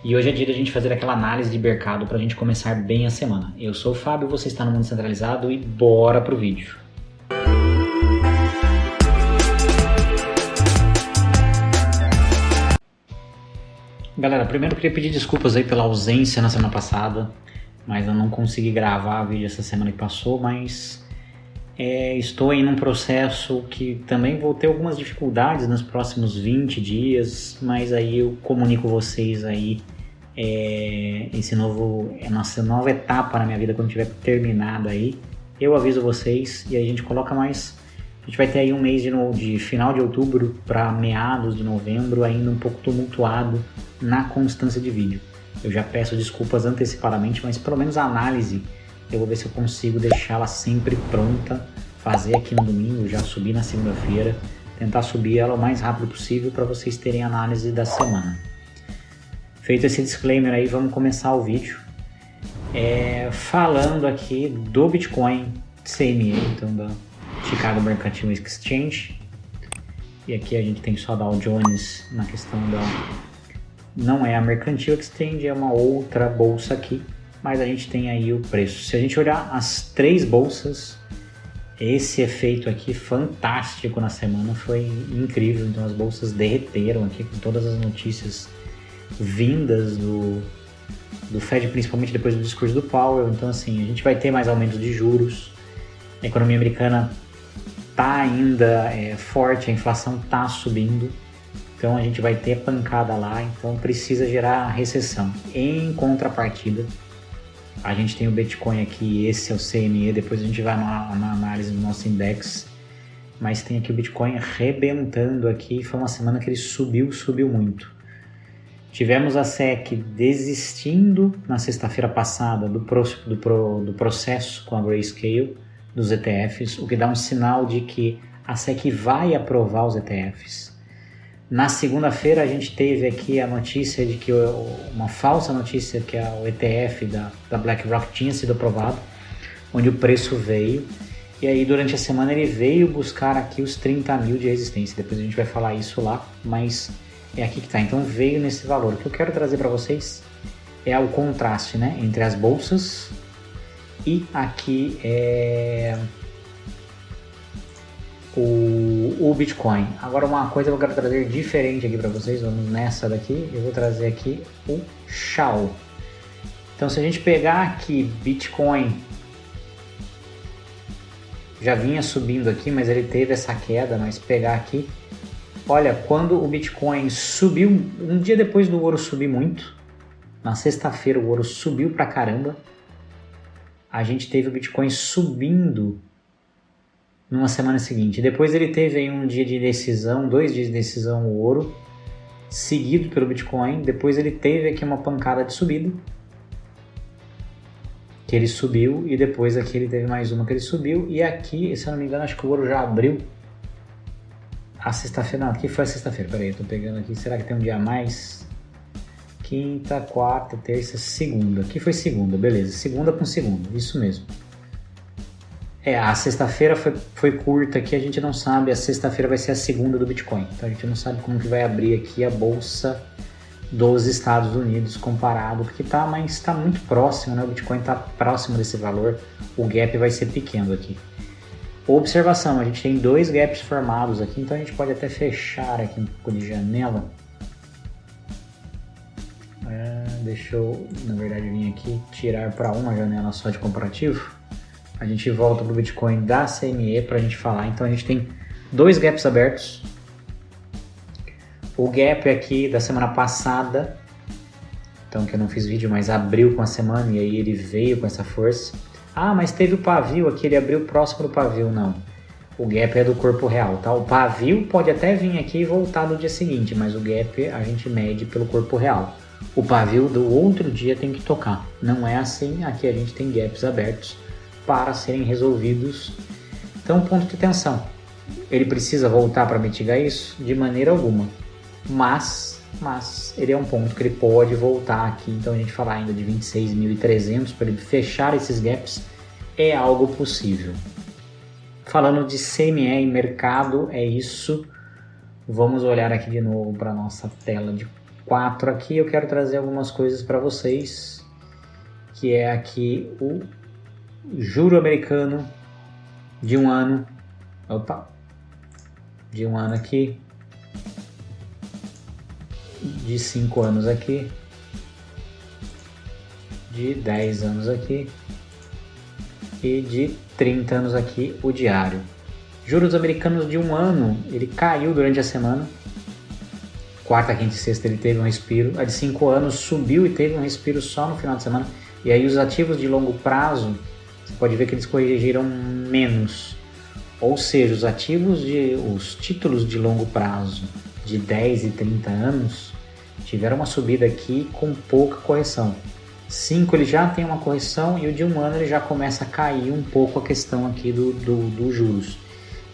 E hoje é dia da gente fazer aquela análise de mercado para a gente começar bem a semana. Eu sou o Fábio, você está no Mundo Centralizado e bora pro vídeo. Galera, primeiro eu queria pedir desculpas aí pela ausência na semana passada, mas eu não consegui gravar vídeo essa semana que passou, mas estou em um processo que também vou ter algumas dificuldades nos próximos 20 dias, mas aí eu comunico vocês aí nossa nova etapa na minha vida quando tiver terminada aí. Eu aviso vocês e aí a gente coloca mais. A gente vai ter aí um mês de final de outubro para meados de novembro ainda um pouco tumultuado na constância de vídeo. Eu já peço desculpas antecipadamente, mas pelo menos a análise eu vou ver se eu consigo deixá-la sempre pronta, fazer aqui no domingo, já subir na segunda-feira, tentar subir ela o mais rápido possível para vocês terem a análise da semana. Feito esse disclaimer aí, vamos começar o vídeo falando aqui do Bitcoin CME, então da Chicago Mercantile Exchange. E aqui a gente tem só Dow Jones na questão não é a Mercantile Exchange, é uma outra bolsa aqui, mas a gente tem aí o preço. Se a gente olhar as três bolsas, esse efeito aqui fantástico na semana foi incrível. Então as bolsas derreteram aqui com todas as notícias vindas do Fed, principalmente depois do discurso do Powell. Então assim, a gente vai ter mais aumentos de juros, a economia americana está ainda forte, a inflação está subindo, então a gente vai ter pancada lá, então precisa gerar recessão. Em contrapartida, a gente tem o Bitcoin aqui, esse é o CME, depois a gente vai na análise do nosso index, mas tem aqui o Bitcoin arrebentando aqui. Foi uma semana que ele subiu muito. Tivemos a SEC desistindo na sexta-feira passada do processo com a Grayscale dos ETFs, o que dá um sinal de que a SEC vai aprovar os ETFs. Na segunda-feira a gente teve aqui a notícia de que uma falsa notícia que o ETF da BlackRock tinha sido aprovado, onde o preço veio, e aí durante a semana ele veio buscar aqui os 30 mil de resistência. Depois a gente vai falar isso lá, mas é aqui que está. Então veio nesse valor. O que eu quero trazer para vocês é o contraste, né, entre as bolsas e aqui o Bitcoin. Agora uma coisa que eu quero trazer diferente aqui para vocês, vamos nessa daqui, eu vou trazer aqui o Shao. Então se a gente pegar aqui Bitcoin, já vinha subindo aqui, mas ele teve essa queda, mas pegar aqui, olha, quando o Bitcoin subiu, um dia depois do ouro subir muito, na sexta-feira o ouro subiu pra caramba, a gente teve o Bitcoin subindo numa semana seguinte. Depois ele teve aí um dia de decisão, 2 dias de decisão o ouro, seguido pelo Bitcoin. Depois ele teve aqui uma pancada de subida, que ele subiu, e depois aqui ele teve mais uma que ele subiu. E aqui, se eu não me engano, acho que o ouro já abriu a sexta-feira. Não, aqui foi a sexta-feira, peraí, eu tô pegando aqui, será que tem um dia a mais? Quinta, quarta, terça, segunda. Aqui foi segunda, beleza. Segunda com segunda, isso mesmo. A sexta-feira foi curta aqui, a gente não sabe. A sexta-feira vai ser a segunda do Bitcoin. Então a gente não sabe como que vai abrir aqui a bolsa dos Estados Unidos comparado, porque mas está muito próximo, né? O Bitcoin está próximo desse valor. O gap vai ser pequeno aqui. Observação, a gente tem 2 gaps formados aqui, então a gente pode até fechar aqui um pouco de janela. Deixa eu, na verdade, vir aqui tirar para uma janela só de comparativo. A gente volta para o Bitcoin da CME para a gente falar. Então a gente tem 2 gaps abertos. O gap aqui da semana passada, então que eu não fiz vídeo, mas abriu com a semana e aí ele veio com essa força. Mas teve o pavio aqui, ele abriu próximo do pavio. Não, o gap é do corpo real, tá? O pavio pode até vir aqui e voltar no dia seguinte, mas o gap a gente mede pelo corpo real. O pavio do outro dia tem que tocar. Não é assim, aqui a gente tem gaps abertos para serem resolvidos. Então, ponto de atenção. Ele precisa voltar para mitigar isso? De maneira alguma. Mas ele é um ponto que ele pode voltar aqui. Então, a gente falar ainda de 26.300 para ele fechar esses gaps é algo possível. Falando de CME e mercado, é isso. Vamos olhar aqui de novo para a nossa tela de 4 aqui, eu quero trazer algumas coisas para vocês, que é aqui o juro americano de um ano, de um ano aqui, de 5 anos aqui, de 10 anos aqui e de 30 anos aqui, o diário. Juros americanos de um ano, ele caiu durante a semana. Quarta, quinta e sexta ele teve um respiro. A de 5 anos subiu e teve um respiro só no final de semana. E aí os ativos de longo prazo, você pode ver que eles corrigiram menos. Ou seja, os títulos de longo prazo de 10 e 30 anos tiveram uma subida aqui com pouca correção. 5 ele já tem uma correção e o de um ano ele já começa a cair um pouco a questão aqui do juros.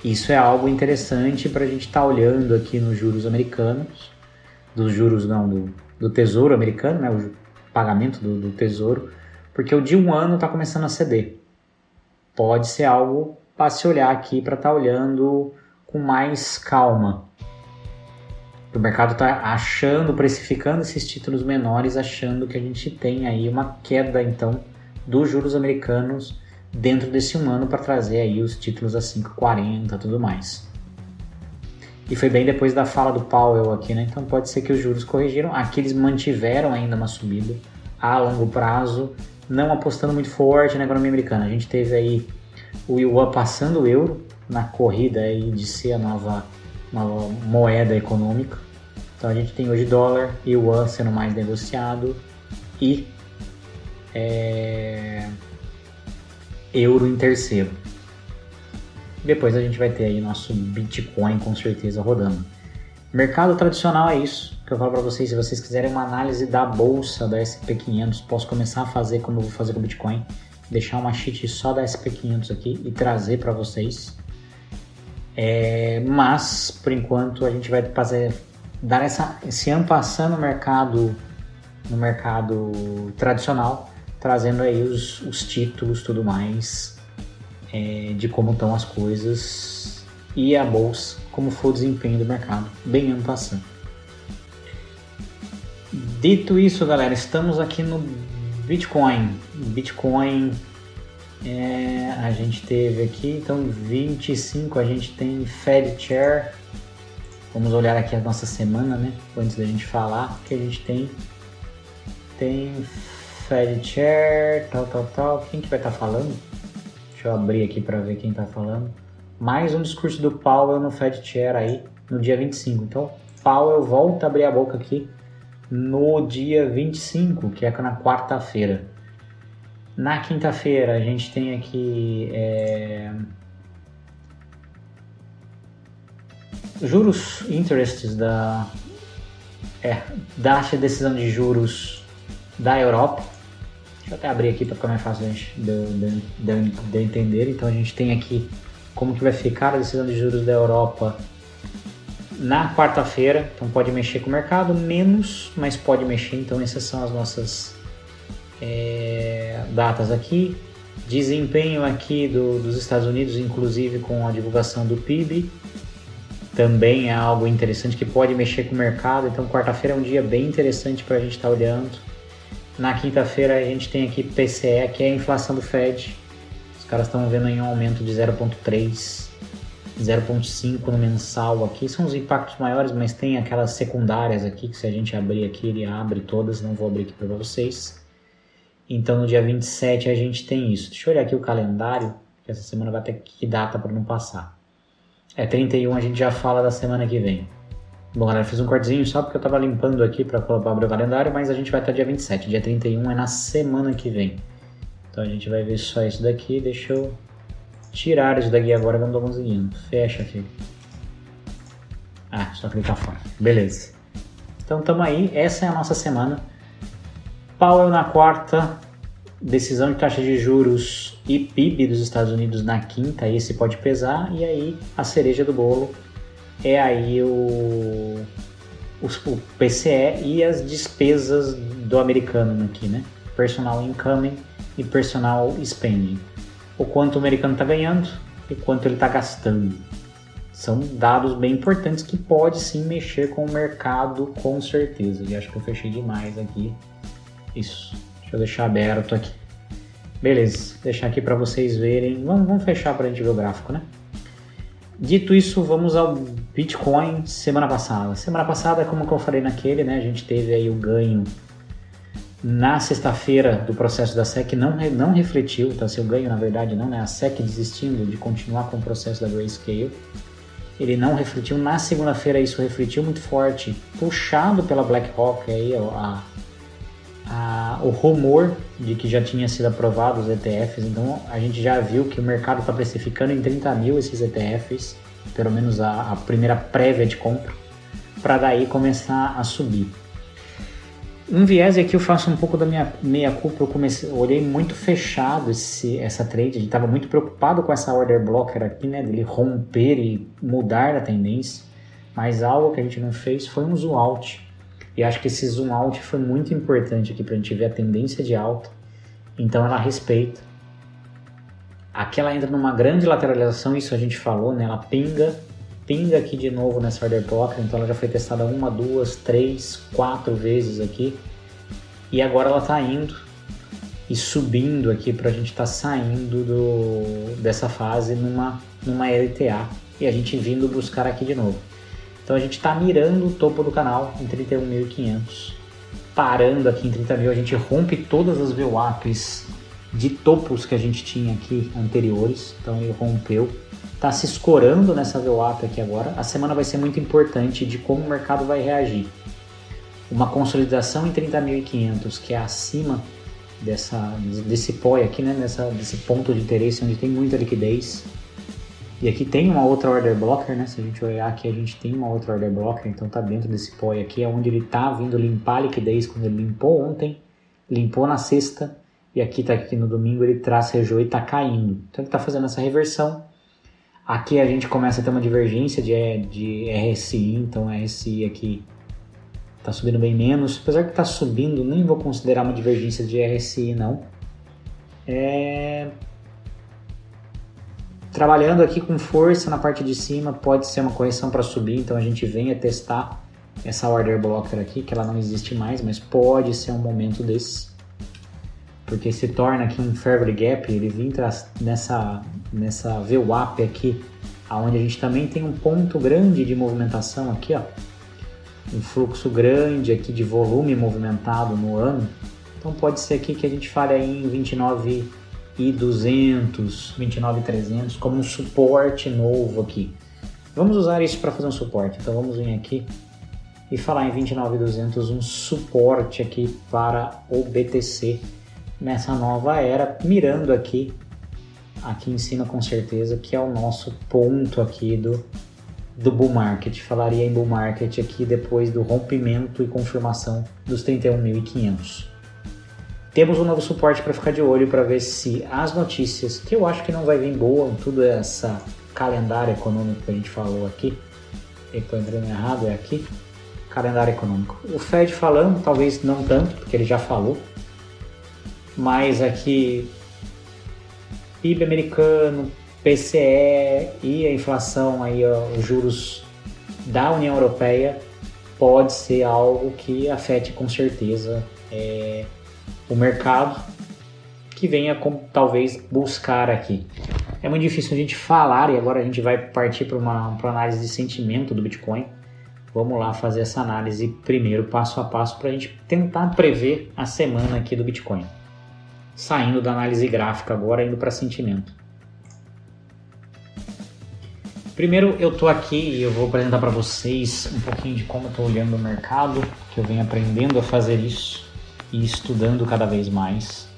Isso é algo interessante para a gente estar olhando aqui nos juros americanos, do Tesouro americano, né, o pagamento do Tesouro, porque o de um ano está começando a ceder. Pode ser algo para se olhar aqui, para estar olhando com mais calma. O mercado está precificando esses títulos menores, achando que a gente tem aí uma queda, então, dos juros americanos dentro desse um ano para trazer aí os títulos a 5,40 e tudo mais. E foi bem depois da fala do Powell aqui, né? Então pode ser que os juros corrigiram. Aqui eles mantiveram ainda uma subida a longo prazo, não apostando muito forte na economia americana. A gente teve aí o yuan passando o euro na corrida aí de ser a nova moeda econômica. Então a gente tem hoje dólar e yuan sendo mais negociado e euro em terceiro. Depois a gente vai ter aí nosso Bitcoin com certeza rodando. Mercado tradicional é isso que eu falo para vocês. Se vocês quiserem uma análise da bolsa da SP500, posso começar a fazer como eu vou fazer com o Bitcoin, deixar uma sheet só da SP500 aqui e trazer para vocês. Mas por enquanto a gente vai dar esse ampassando no mercado tradicional, trazendo aí os títulos, tudo mais, de como estão as coisas e a bolsa, como foi o desempenho do mercado, bem ano passado. Dito isso, galera, estamos aqui no Bitcoin. A gente teve aqui, então 25, a gente tem Fed Chair. Vamos olhar aqui a nossa semana, né? Antes da gente falar, que a gente tem Fed Chair, tal. Quem que vai estar falando? Deixa eu abrir aqui para ver quem está falando. Mais um discurso do Powell no Fed Chair aí, no dia 25. Então, Powell volta a abrir a boca aqui no dia 25, que é na quarta-feira. Na quinta-feira, a gente tem aqui juros interests da decisão de juros da Europa. Deixa eu até abrir aqui para ficar mais fácil de entender. Então a gente tem aqui como que vai ficar a decisão de juros da Europa na quarta-feira. Então pode mexer com o mercado, menos, mas pode mexer. Então essas são as nossas datas aqui. Desempenho aqui dos Estados Unidos, inclusive com a divulgação do PIB. Também é algo interessante que pode mexer com o mercado. Então quarta-feira é um dia bem interessante para a gente estar olhando. Na quinta-feira a gente tem aqui PCE, que é a inflação do Fed. Os caras estão vendo aí um aumento de 0,3, 0,5 no mensal aqui. São os impactos maiores, mas tem aquelas secundárias aqui, que se a gente abrir aqui, ele abre todas. Não vou abrir aqui para vocês. Então no dia 27 a gente tem isso. Deixa eu olhar aqui o calendário, que essa semana vai ter que data para não passar. 31 a gente já fala da semana que vem. Bom, galera, fiz um cortezinho só porque eu tava limpando aqui para abrir o calendário, mas a gente vai até dia 27. Dia 31 é na semana que vem. Então a gente vai ver só isso daqui. Deixa eu tirar isso daqui agora que eu não tô conseguindo. Fecha, filho. Só clicar fora. Beleza. Então tamo aí. Essa é a nossa semana. Powell na quarta. Decisão de taxa de juros e PIB dos Estados Unidos na quinta. Esse pode pesar. E aí a cereja do bolo é aí o PCE e as despesas do americano aqui, né? Personal income e personal spending. O quanto o americano está ganhando e quanto ele está gastando, são dados bem importantes que pode sim mexer com o mercado, com certeza. E acho que eu fechei demais aqui. Isso, deixa eu deixar aberto aqui. Beleza, deixar aqui para vocês verem. Vamos fechar para a gente ver o gráfico, né? Dito isso, vamos ao Bitcoin semana passada. Semana passada, como eu falei naquele, né? A gente teve aí o ganho na sexta-feira do processo da SEC, não refletiu, tá? Seu ganho, na verdade, não, né? A SEC desistindo de continuar com o processo da Grayscale. Ele não refletiu. Na segunda-feira isso refletiu muito forte, puxado pela BlackRock, aí, o rumor de que já tinha sido aprovado os ETFs. Então a gente já viu que o mercado está precificando em 30 mil esses ETFs, pelo menos a primeira prévia de compra, para daí começar a subir. Um viés aqui eu faço um pouco da minha meia-culpa. Eu olhei muito fechado essa trade, a gente estava muito preocupado com essa order blocker aqui, né, dele romper e mudar a tendência, mas algo que a gente não fez foi um zoom out, e acho que esse zoom out foi muito importante aqui para a gente ver a tendência de alta. Então ela respeita, aqui ela entra numa grande lateralização, isso a gente falou, né, ela pinga aqui de novo nessa order blocker, então ela já foi testada 1, 2, 3, 4 vezes aqui, e agora ela está indo e subindo aqui para a gente estar saindo dessa fase numa LTA, e a gente vindo buscar aqui de novo. Então a gente está mirando o topo do canal em 31.500, parando aqui em 30 mil, a gente rompe todas as VWAPs de topos que a gente tinha aqui anteriores, então ele rompeu. Está se escorando nessa VWAP aqui agora. A semana vai ser muito importante de como o mercado vai reagir. Uma consolidação em 30.500, que é acima desse POI aqui, né? Desse ponto de interesse onde tem muita liquidez. E aqui tem uma outra order blocker, né? Se a gente olhar aqui, a gente tem uma outra order blocker, então está dentro desse POI aqui, é onde ele está vindo limpar a liquidez, quando ele limpou ontem, limpou na sexta, e aqui está aqui no domingo, ele tracejou e está caindo. Então ele está fazendo essa reversão. Aqui a gente começa a ter uma divergência de RSI, então a RSI aqui está subindo bem menos, apesar que está subindo, nem vou considerar uma divergência de RSI não. Trabalhando aqui com força na parte de cima, pode ser uma correção para subir, então a gente vem a testar essa order blocker aqui, que ela não existe mais, mas pode ser um momento desse, porque se torna aqui um fair value gap, ele vem nessa VWAP aqui, onde a gente também tem um ponto grande de movimentação aqui, ó, um fluxo grande aqui de volume movimentado no ano, então pode ser aqui que a gente fale aí em 29.200, 29.300 como um suporte novo aqui. Vamos usar isso para fazer um suporte, então vamos vir aqui e falar em 29.200, um suporte aqui para o BTC nessa nova era, mirando aqui em cima com certeza, que é o nosso ponto aqui do bull market. Falaria em bull market aqui depois do rompimento e confirmação dos 31.500. Temos um novo suporte para ficar de olho, para ver se as notícias, que eu acho que não vai vir boa em tudo essa calendário econômico que a gente falou aqui, estou entrando errado, é aqui, calendário econômico. O Fed falando, talvez não tanto, porque ele já falou, mas aqui PIB americano, PCE e a inflação, aí, ó, os juros da União Europeia, pode ser algo que afete com certeza o mercado, que venha talvez buscar aqui. É muito difícil a gente falar, e agora a gente vai partir para uma análise de sentimento do Bitcoin. Vamos lá fazer essa análise primeiro, passo a passo, para a gente tentar prever a semana aqui do Bitcoin. Saindo da análise gráfica agora, indo para sentimento. Primeiro eu estou aqui e eu vou apresentar para vocês um pouquinho de como eu estou olhando o mercado, que eu venho aprendendo a fazer isso e estudando cada vez mais.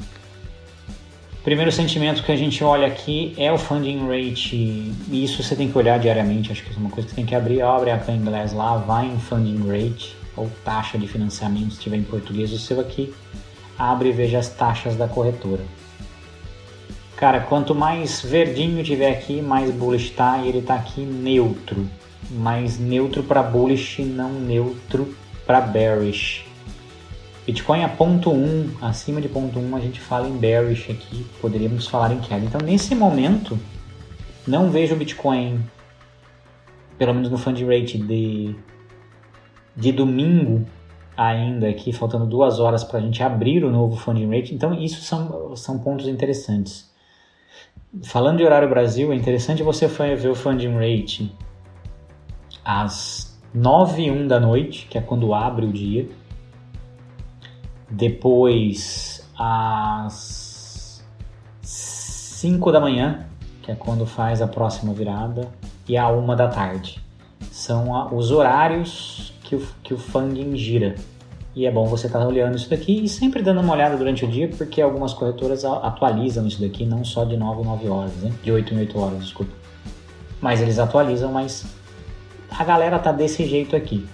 Primeiro sentimento que a gente olha aqui é o funding rate, e isso você tem que olhar diariamente, acho que é uma coisa que você tem que abrir, abre a Coinglass lá, vai em funding rate, ou taxa de financiamento, se tiver em português o seu aqui, abre e veja as taxas da corretora. Cara, quanto mais verdinho tiver aqui, mais bullish tá, e ele tá aqui neutro, mas neutro para bullish, não neutro para bearish. Bitcoin a 0.1, acima de 0.1 a gente fala em bearish aqui, poderíamos falar em queda. Então nesse momento, não vejo o Bitcoin pelo menos no funding rate de domingo ainda aqui, faltando 2 horas para a gente abrir o novo funding rate. Então isso são pontos interessantes. Falando de horário Brasil, é interessante você ver o funding rate às 9h01 da noite, que é quando abre o dia. Depois às 5 da manhã, que é quando faz a próxima virada, e à 1 da tarde. São os horários que o funding gira. E é bom você estar olhando isso daqui e sempre dando uma olhada durante o dia, porque algumas corretoras atualizam isso daqui, não só de 9 em 9 horas, né? De 8 em 8 horas, desculpa. Mas eles atualizam, mas a galera tá desse jeito aqui.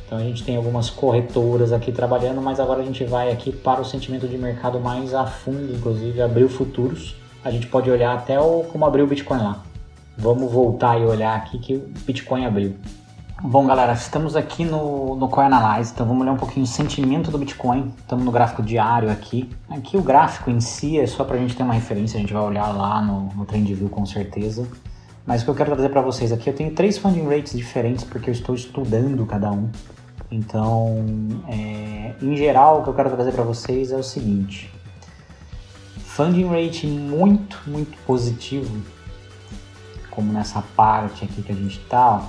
Então a gente tem algumas corretoras aqui trabalhando, mas agora a gente vai aqui para o sentimento de mercado mais a fundo, inclusive abriu futuros. A gente pode olhar até como abriu o Bitcoin lá. Vamos voltar e olhar aqui que o Bitcoin abriu. Bom, galera, estamos aqui no CoinAnalyze, então vamos olhar um pouquinho o sentimento do Bitcoin. Estamos no gráfico diário aqui. Aqui o gráfico em si é só para a gente ter uma referência, a gente vai olhar lá no TrendView com certeza. Mas o que eu quero trazer para vocês aqui, eu tenho 3 funding rates diferentes porque eu estou estudando cada um. Então, em geral, o que eu quero trazer para vocês é o seguinte. Funding rate muito, muito positivo, como nessa parte aqui que a gente está,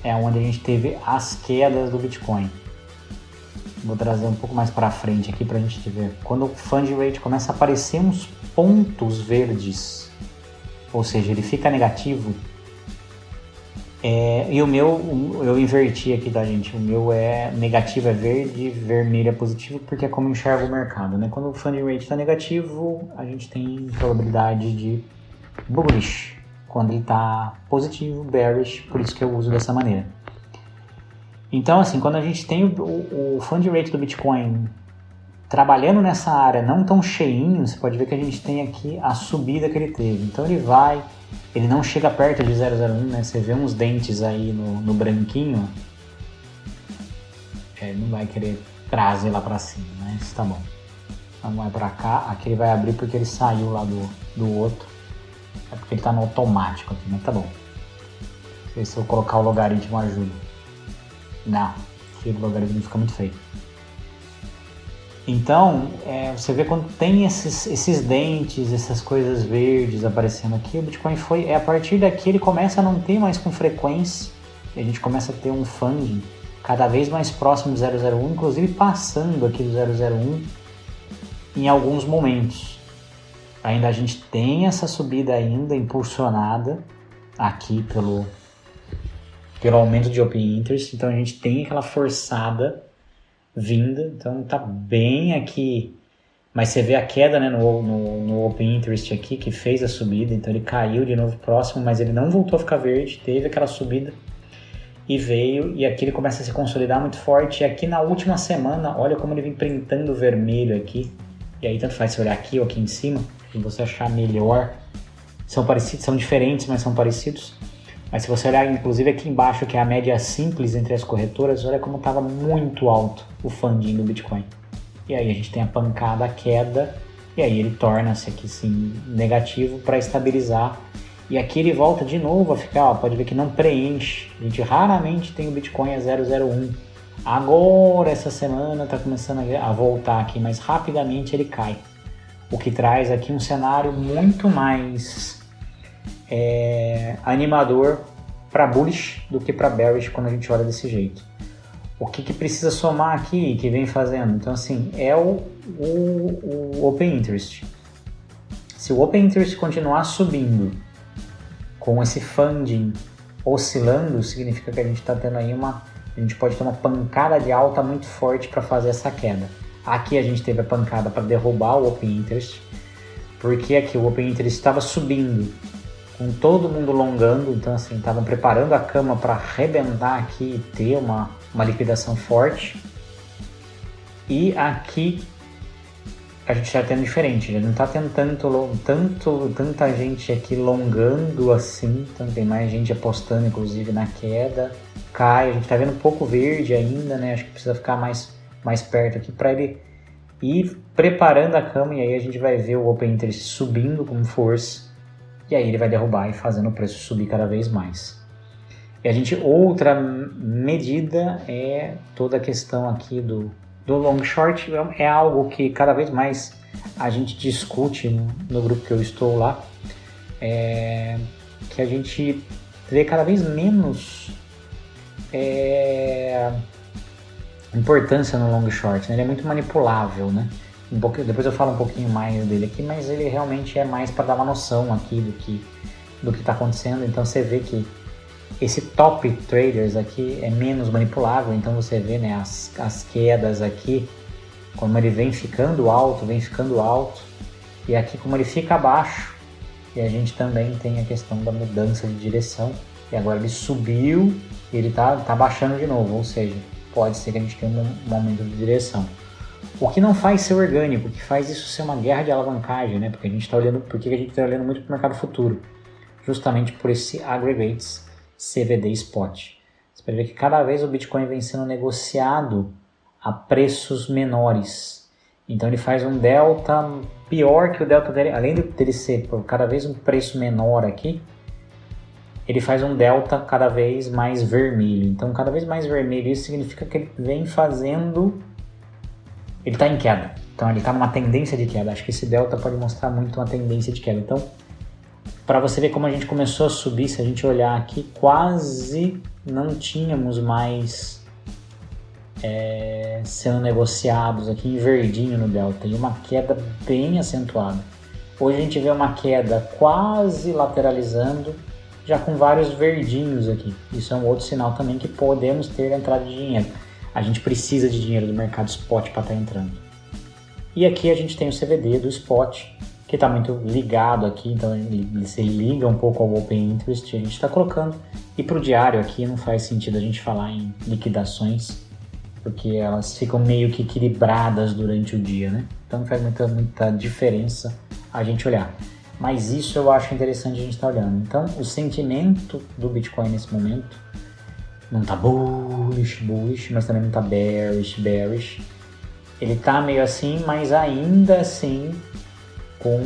é onde a gente teve as quedas do Bitcoin. Vou trazer um pouco mais para frente aqui para a gente ver. Quando o funding rate começa a aparecer uns pontos verdes, ou seja, ele fica negativo, e o meu, eu inverti aqui, tá, gente? O meu é negativo é verde, vermelho é positivo, porque é como eu enxergo o mercado, né? Quando o funding rate está negativo, a gente tem probabilidade de bullish. Quando ele está positivo, bearish, por isso que eu uso dessa maneira. Então, assim, quando a gente tem o funding rate do Bitcoin trabalhando nessa área não tão cheinho, você pode ver que a gente tem aqui a subida que ele teve. Então ele não chega perto de 0,01, né? Você vê uns dentes aí no branquinho, ele não vai querer trazer lá para cima, né? Isso tá bom. Então vai para cá, aqui ele vai abrir porque ele saiu lá do outro. É porque ele tá no automático aqui, mas tá bom. Não sei se eu colocar o logaritmo ajuda. Não, o logaritmo fica muito feio. Então, você vê quando tem esses dentes, essas coisas verdes aparecendo aqui, o Bitcoin a partir daqui ele começa a não ter mais com frequência, e a gente começa a ter um funding cada vez mais próximo do 0,01, inclusive passando aqui do 0,01 em alguns momentos. Ainda a gente tem essa subida ainda impulsionada aqui pelo aumento de Open Interest, então a gente tem aquela forçada vinda, então tá bem aqui, mas você vê a queda, né, no Open Interest aqui, que fez a subida, então ele caiu de novo próximo, mas ele não voltou a ficar verde, teve aquela subida e veio, e aqui ele começa a se consolidar muito forte, e aqui na última semana, olha como ele vem printando vermelho aqui, e aí tanto faz você olhar aqui ou aqui em cima, se você achar melhor, são parecidos, são diferentes, mas são parecidos. Mas se você olhar inclusive aqui embaixo, que é a média simples entre as corretoras, olha como estava muito alto o funding do Bitcoin. E aí a gente tem a pancada, a queda, e aí ele torna-se aqui sim negativo para estabilizar. E aqui ele volta de novo a ficar, pode ver que não preenche. A gente raramente tem o Bitcoin a 0,01. Agora, essa semana, está começando a voltar aqui, mas rapidamente ele cai. O que traz aqui um cenário muito mais animador para bullish do que para bearish quando a gente olha desse jeito. O que precisa somar aqui, que vem fazendo? Então, assim, é o Open Interest. Se o Open Interest continuar subindo com esse funding oscilando, significa que a gente está tendo aí a gente pode ter uma pancada de alta muito forte para fazer essa queda. Aqui a gente teve a pancada para derrubar o Open Interest, porque aqui o Open Interest estava subindo, com todo mundo longando, então assim, estavam preparando a cama para arrebentar aqui e ter uma liquidação forte. E aqui a gente está tendo diferente, já não está tendo tanta gente aqui longando assim, então tem mais gente apostando inclusive na queda, cai, a gente está vendo um pouco verde ainda, né? Acho que precisa ficar mais perto aqui para ele ir preparando a cama, e aí a gente vai ver o Open Interest subindo com força. e aí ele vai derrubar e fazendo o preço subir cada vez mais. E outra medida é toda a questão aqui do long short, é algo que cada vez mais a gente discute no grupo que eu estou lá, que a gente vê cada vez menos importância no long short, né? Ele é muito manipulável, né? Depois eu falo um pouquinho mais dele aqui, mas ele realmente é mais para dar uma noção aqui do que está acontecendo. Então você vê que esse top traders aqui é menos manipulável, então você vê, né, as quedas aqui, como ele vem ficando alto, e aqui como ele fica abaixo, e a gente também tem a questão da mudança de direção, e agora ele subiu e ele tá baixando de novo, ou seja, pode ser que a gente tenha um aumento de direção. O que não faz ser orgânico, o que faz isso ser uma guerra de alavancagem, né? Porque a gente está olhando muito para o mercado futuro, justamente por esse aggregates CVD Spot. Você pode ver que cada vez o Bitcoin vem sendo negociado a preços menores. Então ele faz um delta pior que o delta dele, além dele ser por cada vez um preço menor aqui, ele faz um delta cada vez mais vermelho. Então cada vez mais vermelho, isso significa que ele vem fazendo... ele está em queda. Então ele está numa tendência de queda. Acho que esse delta pode mostrar muito uma tendência de queda. Então, para você ver como a gente começou a subir, se a gente olhar aqui, quase não tínhamos mais sendo negociados aqui em verdinho no delta, e uma queda bem acentuada. Hoje a gente vê uma queda quase lateralizando, já com vários verdinhos aqui. Isso é um outro sinal também que podemos ter entrada de dinheiro. A gente precisa de dinheiro do mercado spot para estar entrando. E aqui a gente tem o CVD do spot, que está muito ligado aqui, então ele se liga um pouco ao Open Interest, a gente está colocando. E para o diário aqui não faz sentido a gente falar em liquidações, porque elas ficam meio que equilibradas durante o dia, né? Então não faz muita diferença a gente olhar. Mas isso eu acho interessante a gente estar olhando. Então o sentimento do Bitcoin nesse momento não tá bullish, mas também não tá bearish. Ele tá meio assim, mas ainda assim com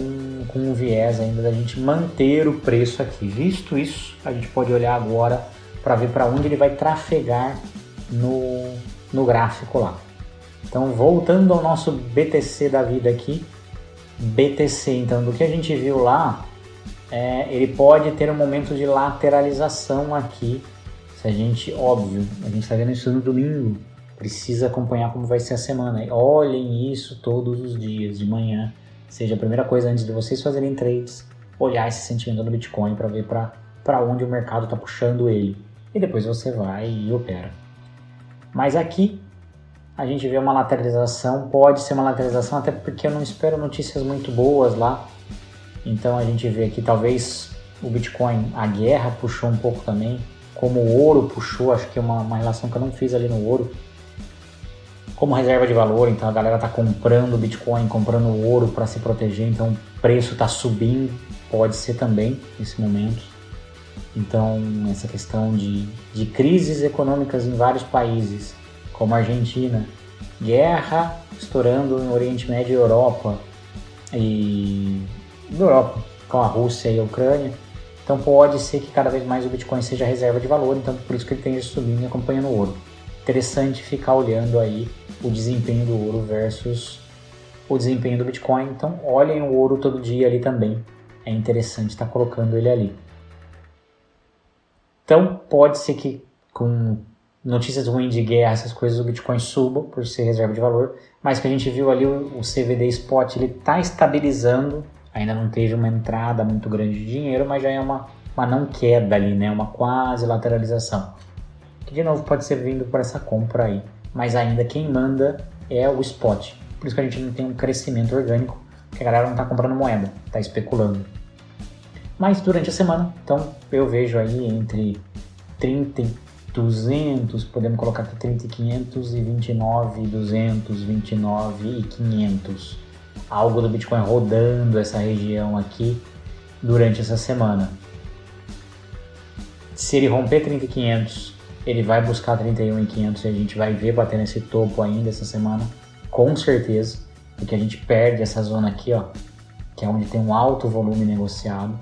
um viés ainda da gente manter o preço aqui. Visto isso, a gente pode olhar agora para ver para onde ele vai trafegar no gráfico lá. Então, voltando ao nosso BTC da vida aqui, BTC, então, do que a gente viu lá, ele pode ter um momento de lateralização aqui. Se a gente, óbvio, a gente está vendo isso no domingo, precisa acompanhar como vai ser a semana. Olhem isso todos os dias de manhã. Seja a primeira coisa antes de vocês fazerem trades, olhar esse sentimento do Bitcoin para ver para onde o mercado está puxando ele. E depois você vai e opera. Mas aqui a gente vê uma lateralização, pode ser uma lateralização, até porque eu não espero notícias muito boas lá. Então a gente vê aqui talvez o Bitcoin, a guerra puxou um pouco também, como o ouro puxou, acho que é uma relação que eu não fiz ali no ouro. Como reserva de valor, então a galera está comprando Bitcoin, comprando ouro para se proteger, então o preço está subindo, pode ser também nesse momento. Então essa questão de crises econômicas em vários países, como a Argentina, guerra estourando no Oriente Médio e Europa, com a Rússia e a Ucrânia, então pode ser que cada vez mais o Bitcoin seja reserva de valor, então por isso que ele tem subindo e acompanhando o ouro. Interessante ficar olhando aí o desempenho do ouro versus o desempenho do Bitcoin. Então olhem o ouro todo dia ali também. É interessante estar colocando ele ali. Então pode ser que com notícias ruins de guerra, essas coisas, o Bitcoin suba por ser reserva de valor. Mas que a gente viu ali o CVD Spot, ele está estabilizando. Ainda não teve uma entrada muito grande de dinheiro, mas já é uma não queda ali, né? Uma quase lateralização. Que de novo pode ser vindo por essa compra aí, mas ainda quem manda é o spot. Por isso que a gente não tem um crescimento orgânico, porque a galera não está comprando moeda, está especulando. Mas durante a semana, então eu vejo aí entre 30 e 200, podemos colocar aqui 30.500 e 29.200, 29.500. Algo do Bitcoin rodando essa região aqui durante essa semana. Se ele romper 30.500, ele vai buscar 31.500 e a gente vai ver bater nesse topo ainda essa semana, com certeza, porque a gente perde essa zona aqui, ó, que é onde tem um alto volume negociado.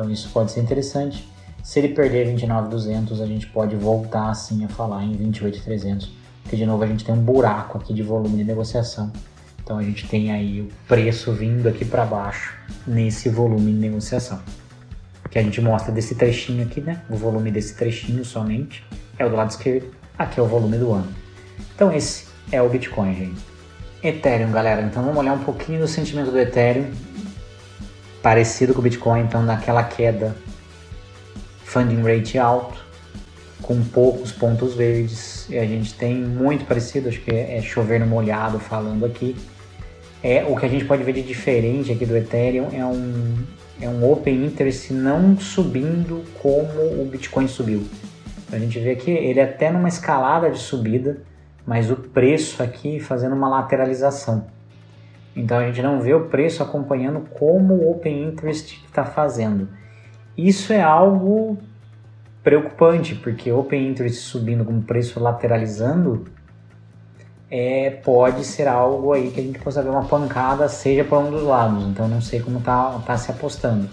Então isso pode ser interessante. Se ele perder 29.200, a gente pode voltar assim a falar em 28.300, porque de novo a gente tem um buraco aqui de volume de negociação. Então a gente tem aí o preço vindo aqui para baixo nesse volume de negociação. Que a gente mostra desse trechinho aqui, né? O volume desse trechinho somente é o do lado esquerdo. Aqui é o volume do ano. Então esse é o Bitcoin, gente. Ethereum, galera. Então vamos olhar um pouquinho do sentimento do Ethereum. Parecido com o Bitcoin, então naquela queda, funding rate alto, com poucos pontos verdes. E a gente tem muito parecido, acho que é chover no molhado falando aqui. O que a gente pode ver de diferente aqui do Ethereum é um Open Interest não subindo como o Bitcoin subiu. A gente vê aqui ele até numa escalada de subida, mas o preço aqui fazendo uma lateralização. Então a gente não vê o preço acompanhando como o Open Interest está fazendo. Isso é algo preocupante, porque Open Interest subindo com o preço lateralizando pode ser algo aí que a gente possa ver uma pancada, seja para um dos lados. Então não sei como tá se apostando.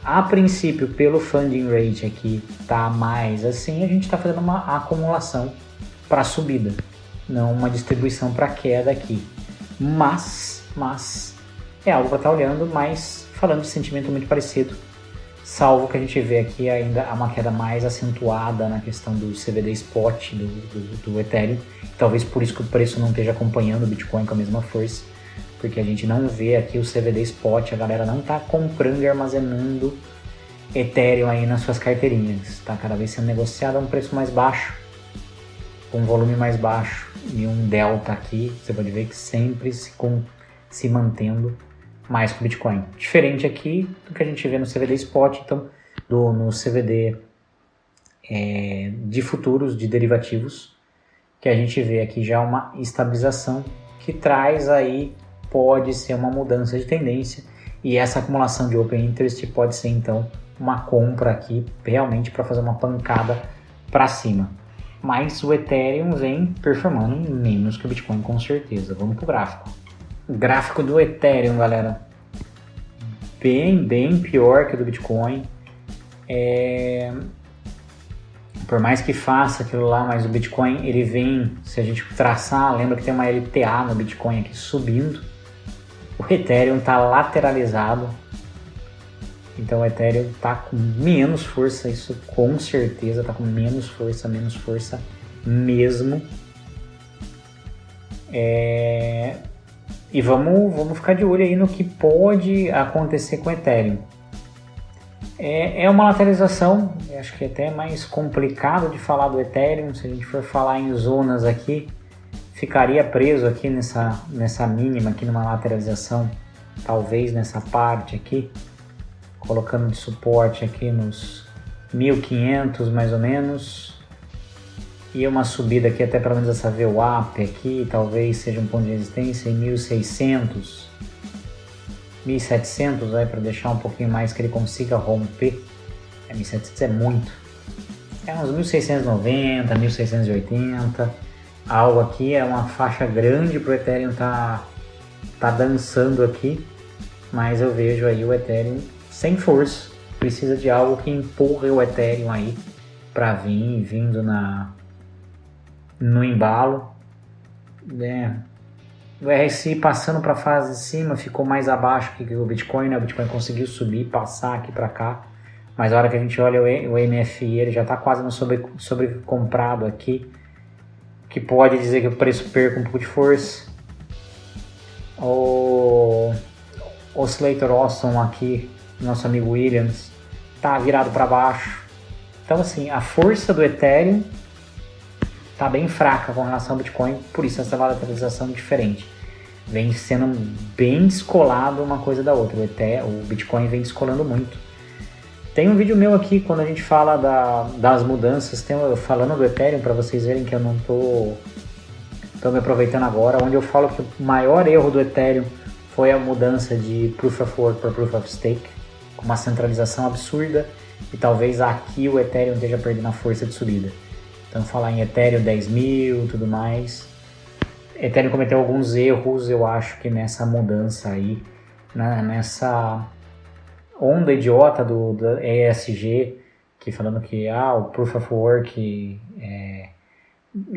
A princípio, pelo funding rate aqui tá mais assim, a gente está fazendo uma acumulação para subida, não uma distribuição para queda aqui. Mas é algo para estar olhando, mas falando de sentimento muito parecido, salvo que a gente vê aqui ainda uma queda mais acentuada na questão do CVD Spot do Ethereum. Talvez por isso que o preço não esteja acompanhando o Bitcoin com a mesma força, porque a gente não vê aqui o CVD Spot, a galera não está comprando e armazenando Ethereum aí nas suas carteirinhas. Está cada vez sendo negociado a um preço mais baixo, com um volume mais baixo e um delta aqui, você pode ver que sempre se mantendo mais que o Bitcoin. Diferente aqui do que a gente vê no CVD Spot, então no CVD de futuros, de derivativos, que a gente vê aqui já uma estabilização que traz aí, pode ser uma mudança de tendência, e essa acumulação de Open Interest pode ser então uma compra aqui realmente para fazer uma pancada para cima. Mas o Ethereum vem performando menos que o Bitcoin com certeza. Vamos para o gráfico. O gráfico do Ethereum, galera, bem pior que o do Bitcoin. Por mais que faça aquilo lá, mas o Bitcoin ele vem, se a gente traçar, lembra que tem uma LTA no Bitcoin aqui subindo. O Ethereum está lateralizado, então o Ethereum está com menos força, isso com certeza está com menos força mesmo. E vamos ficar de olho aí no que pode acontecer com o Ethereum. É uma lateralização, acho que é até mais complicado de falar do Ethereum. Se a gente for falar em zonas aqui, ficaria preso aqui nessa mínima, aqui numa lateralização, talvez nessa parte aqui, colocando de suporte aqui nos 1.500 mais ou menos, e uma subida aqui até pelo menos essa VWAP aqui, talvez seja um ponto de resistência em 1.600, 1.700 aí para deixar um pouquinho mais que ele consiga romper. 1.700 é muito, uns 1.690, 1.680, algo aqui, é uma faixa grande para o Ethereum tá dançando aqui, mas eu vejo aí o Ethereum sem força, precisa de algo que empurre o Ethereum aí para vindo no embalo, né? O RSI passando para a fase de cima ficou mais abaixo que o Bitcoin, né? O Bitcoin conseguiu subir, passar aqui para cá, mas a hora que a gente olha o MFI, ele já está quase no sobrecomprado aqui, que pode dizer que o preço perca um pouco de força. O Oscillator Awesome aqui, nosso amigo Williams, está virado para baixo. Então assim, a força do Ethereum está bem fraca com relação ao Bitcoin, por isso essa lateralização diferente. Vem sendo bem descolado uma coisa da outra. O Bitcoin vem descolando muito. Tem um vídeo meu aqui, quando a gente fala das mudanças, falando do Ethereum, para vocês verem que eu não tô me aproveitando agora, onde eu falo que o maior erro do Ethereum foi a mudança de Proof of Work para Proof of Stake, com uma centralização absurda, e talvez aqui o Ethereum esteja perdendo a força de subida. Então falar em Ethereum 10 mil e tudo mais, Ethereum cometeu alguns erros, eu acho que nessa mudança aí, nessa onda idiota do ESG, que falando que o Proof of Work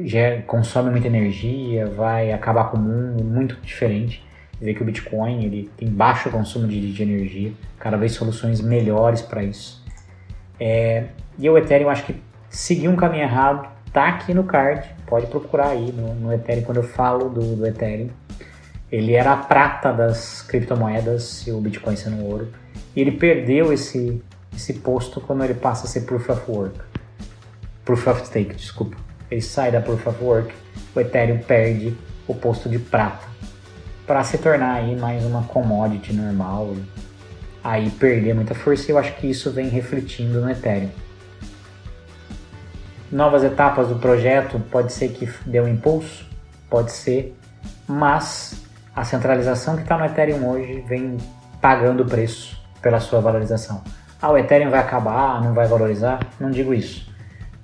já consome muita energia, vai acabar com o mundo, muito diferente. Ver que o Bitcoin ele tem baixo consumo de energia, cada vez soluções melhores para isso. E o Ethereum, acho que seguiu um caminho errado, tá aqui no card, pode procurar aí no Ethereum, quando eu falo do Ethereum. Ele era a prata das criptomoedas e o Bitcoin sendo ouro. E ele perdeu esse posto quando ele passa a ser Proof of Work. Proof of Stake, desculpa. Ele sai da Proof of Work, o Ethereum perde o posto de prata para se tornar aí mais uma commodity normal, aí perder muita força, e eu acho que isso vem refletindo no Ethereum. Novas etapas do projeto, pode ser que dê um impulso, pode ser, mas a centralização que está no Ethereum hoje vem pagando o preço pela sua valorização. O Ethereum vai acabar, não vai valorizar? Não digo isso.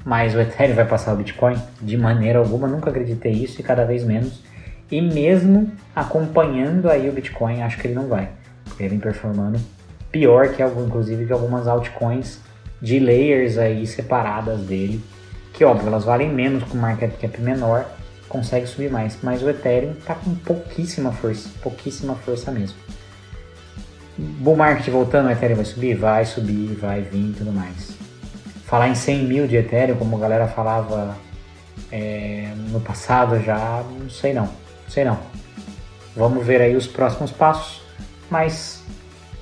Mas o Ethereum vai passar o Bitcoin? De maneira alguma, nunca acreditei isso e cada vez menos. E mesmo acompanhando aí o Bitcoin, acho que ele não vai. Porque ele vem performando pior que inclusive que algumas altcoins de layers aí separadas dele. Que óbvio, elas valem menos com market cap menor, consegue subir mais. Mas o Ethereum está com pouquíssima força mesmo. Bull market voltando, o Ethereum vai subir, vai vir e tudo mais. Falar em 100 mil de Ethereum, como a galera falava no passado, já não sei não. Vamos ver aí os próximos passos, mas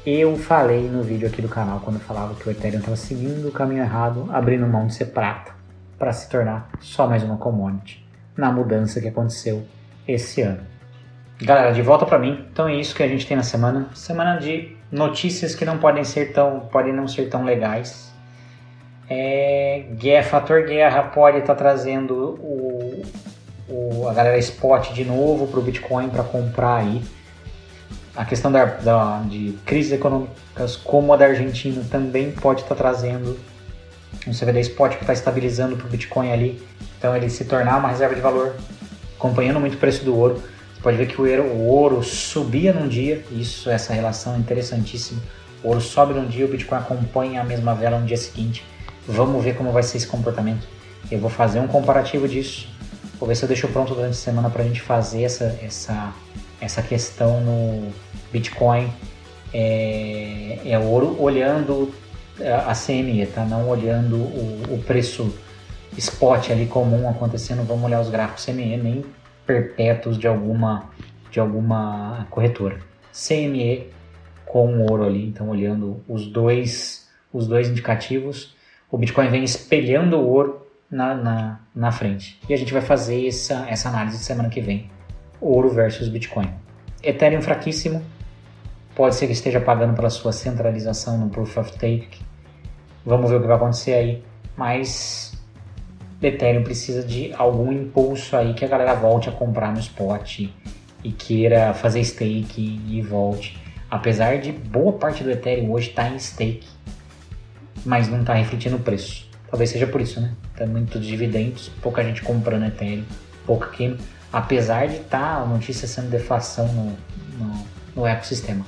eu falei no vídeo aqui do canal, quando eu falava que o Ethereum estava seguindo o caminho errado, abrindo mão de ser prata, para se tornar só mais uma commodity, na mudança que aconteceu esse ano. Galera, de volta para mim, então é isso que a gente tem na semana. Semana de notícias que não podem não ser tão legais. Fator guerra pode estar trazendo a galera spot de novo para o Bitcoin para comprar aí. A questão de crises econômicas como a da Argentina também pode estar trazendo um CVD spot que está estabilizando para o Bitcoin ali. Então ele se tornar uma reserva de valor, acompanhando muito o preço do ouro. Você pode ver que o ouro subia num dia, essa relação é interessantíssima. O ouro sobe num dia, o Bitcoin acompanha a mesma vela no dia seguinte. Vamos ver como vai ser esse comportamento. Eu vou fazer um comparativo disso. Vou ver se eu deixo pronto durante a semana para a gente fazer essa questão no Bitcoin. Ouro olhando a CME, tá? Não olhando o preço spot ali comum acontecendo. Vamos olhar os gráficos CME, nem perpétuos de alguma corretora. CME com ouro ali, então olhando os dois indicativos. O Bitcoin vem espelhando o ouro na frente. E a gente vai fazer essa análise semana que vem. Ouro versus Bitcoin. Ethereum fraquíssimo. Pode ser que esteja pagando pela sua centralização no Proof of Stake. Vamos ver o que vai acontecer aí. Mas Ethereum precisa de algum impulso aí que a galera volte a comprar no spot e queira fazer stake e volte. Apesar de boa parte do Ethereum hoje estar em stake, mas não está refletindo o preço. Talvez seja por isso, né? Tá muitos dividendos, pouca gente comprando Ethereum, pouca queima, apesar de estar a notícia sendo deflação no ecossistema.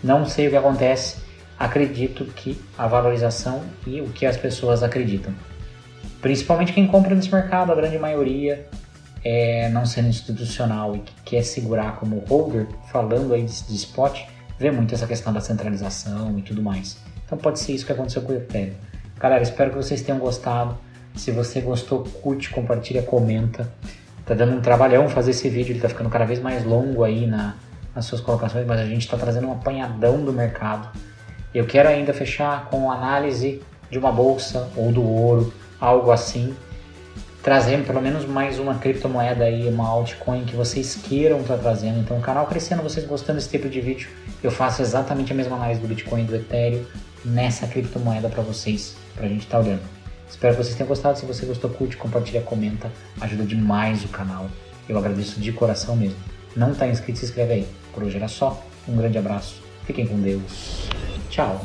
Não sei o que acontece, acredito que a valorização e o que as pessoas acreditam. Principalmente quem compra nesse mercado, a grande maioria, não sendo institucional e que quer segurar como holder, falando aí de spot, vê muito essa questão da centralização e tudo mais. Então pode ser isso que aconteceu com o Ethereum. Galera, espero que vocês tenham gostado. Se você gostou, curte, compartilha, comenta. Tá dando um trabalhão fazer esse vídeo, ele tá ficando cada vez mais longo aí nas suas colocações, mas a gente tá trazendo um apanhadão do mercado. Eu quero ainda fechar com análise de uma bolsa ou do ouro, algo assim. Trazendo pelo menos mais uma criptomoeda aí, uma altcoin que vocês queiram estar trazendo. Então o canal crescendo, vocês gostando desse tipo de vídeo, eu faço exatamente a mesma análise do Bitcoin e do Ethereum nessa criptomoeda para vocês, pra gente estar olhando. Espero que vocês tenham gostado. Se você gostou, curte, compartilha, comenta. Ajuda demais o canal. Eu agradeço de coração mesmo. Não está inscrito, se inscreve aí. Por hoje era só. Um grande abraço. Fiquem com Deus. Tchau.